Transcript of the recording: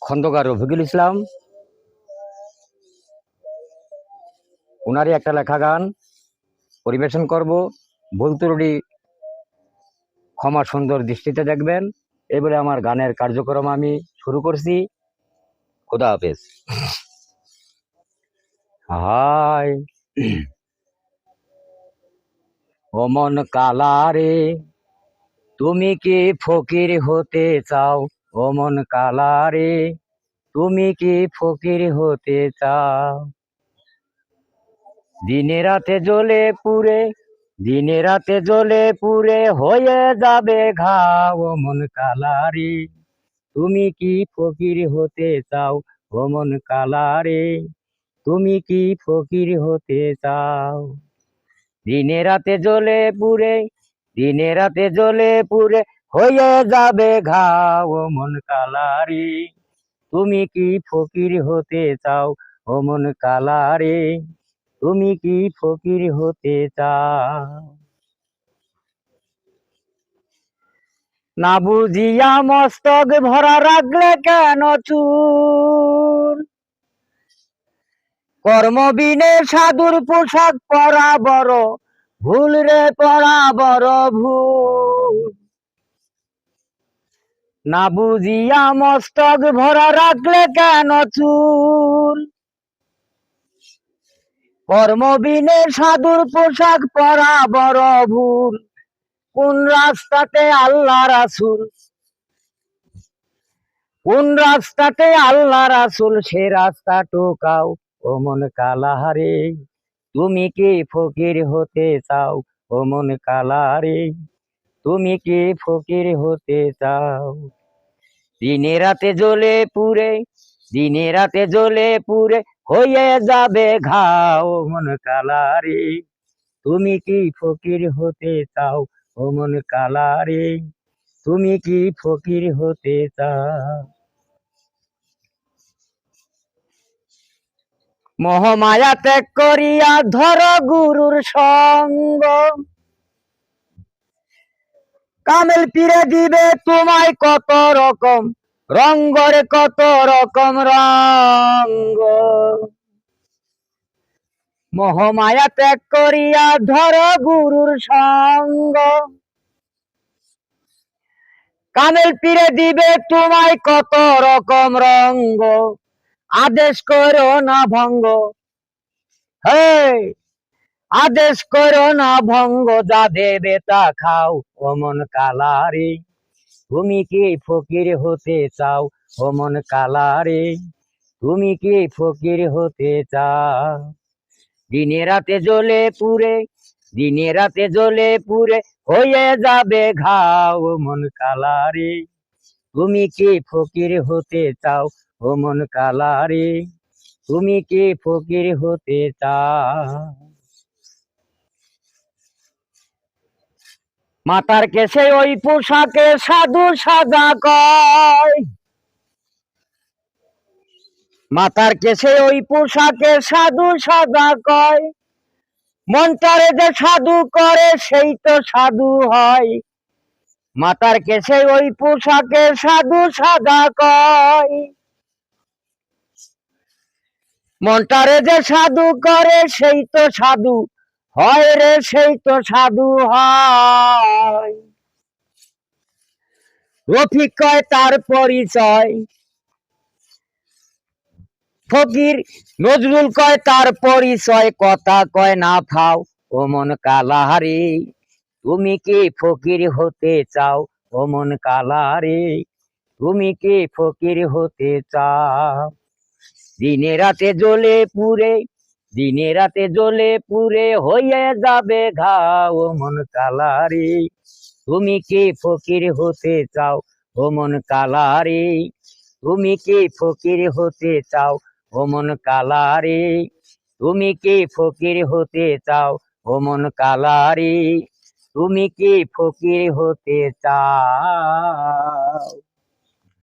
খন্দকার রফিকুল ইসলাম, ওনারই একটা লেখা গান পরিবেশন করব। ভুল ত্রুটি ক্ষমা সুন্দর দৃষ্টিতে দেখবেন। এই বলে আমার গানের কার্যক্রম আমি শুরু করছি। খোদা হাফেজ। হায় ও মন কালা রে, তুমি কি ফকির হতে চাও? ও মন কালা রে, তুমি কি ফকির হতে চাও? দিনে রাতে জ্বলে পুড়ে, দিনে রাতে জ্বলে পুড়ে হয়ে যাবে ঘাও। ও মন কালা রে, তুমি কি ফকির হতে চাও? ও মন কালা রে, তুমি কি ফকির হতে চাও? দিনে রাতে জ্বলে পুড়ে, দিনে রাতে জ্বলে পুড়ে হয়ে যাবে ঘাও। ও মন কালা রে, তুমি কি ফকির হতে চাও? ও মন কালা রে, তুমি কি ফকির হতে চাও? না বুঝিয়া মস্তক ভরা রাখলে কেন চুল? কর্মবিনে সাধুর পোশাক পরা বড় ভুল রে, পরা বড় ভুল। না বুঝিয়া মস্তক ভরা রাখলে কেন চুল? কর্মবিনে সাধুর পোশাক পরা বড় ভুল। কোন রাস্তাতে আল্লাহ রাসূল, কোন রাস্তাতে আল্লাহ রাসূল, সে রাস্তা টোকাও। ও মন কালা রে, তুমি কি ফকির হতে চাও? ও মন কালা রে, তুমি কি ফকির হতে চাও? দিনে রাতে জ্বলে পুড়ে, দিনে রাতে জ্বলে পুড়ে হয়ে যাবে ঘাও। ও মন কালা রে, তুমি কি ফকির হতে চাও? ও মন কালা রে, তুমি কি ফকির হতে চাও? মোহমায়া ত্যাগ করিয়া ধর গুরুর সঙ্গ, কামেল পীরে দিবে তোমায় কত রকম রঙ্গ রে, কত রকম রঙ্গ। মোহমায়া ত্যাগ করিয়া ধর গুরুর সঙ্গ, কামেল পীরে দিবে তোমায় কত রকম রঙ্গ। আদেশ করো না ভঙ্গ, হে আদেশ করো না ভঙ্গ, যা দেবে তা খাও। ও মন কালা রে, তুমি কি ফকির হতে চাও? ও মন কালা রে, তুমি কি ফকির হতে চাও? দিনে রাতে জ্বলে পুড়ে, দিনে রাতে জ্বলে পুড়ে হয়ে যাবে ঘাও। ও মন কালা রে, তুমি কি ফকির হতে চাও? ও মন কালা রে, তুমি কি ফকির হতে চাও? মাতার কেশে ওই পোশাকে সাধু সাজা কয়, মাতার কেশে ওই পোশাকে সাধু সাজা কয়। মনটারে যে সাধু করে সেই তো সাধু হয়। মাতার কেশে ওই পোশাকে সাধু সাজা কয়। মনটারে যে সাধু করে সেই তো সাধু হয় রে, সেই তো সাধু হয়। রফিক কয় তার পরিচয়, ফকির নজরুল কয় তার পরিচয়, কথা কয় না ফাও। ও মন কালা রে, তুমি কি ফকির হতে চাও? ও মন কালা রে, তুমি কি ফকির হতে চাও? দিনে রাতে জ্বলে পুড়ে, দিনে রাতে জ্বলে পুড়ে হয়ে যাবে ঘাও। ও মন কালা রে, তুমি কি ফকির হতে চাও? ও মন কালা রে, তুমি কি ফকির হতে চাও? ও মন কালা রে, তুমি কি ফকির হতে চাও? ও মন কালা রে, তুমি কি ফকির হতে চাও?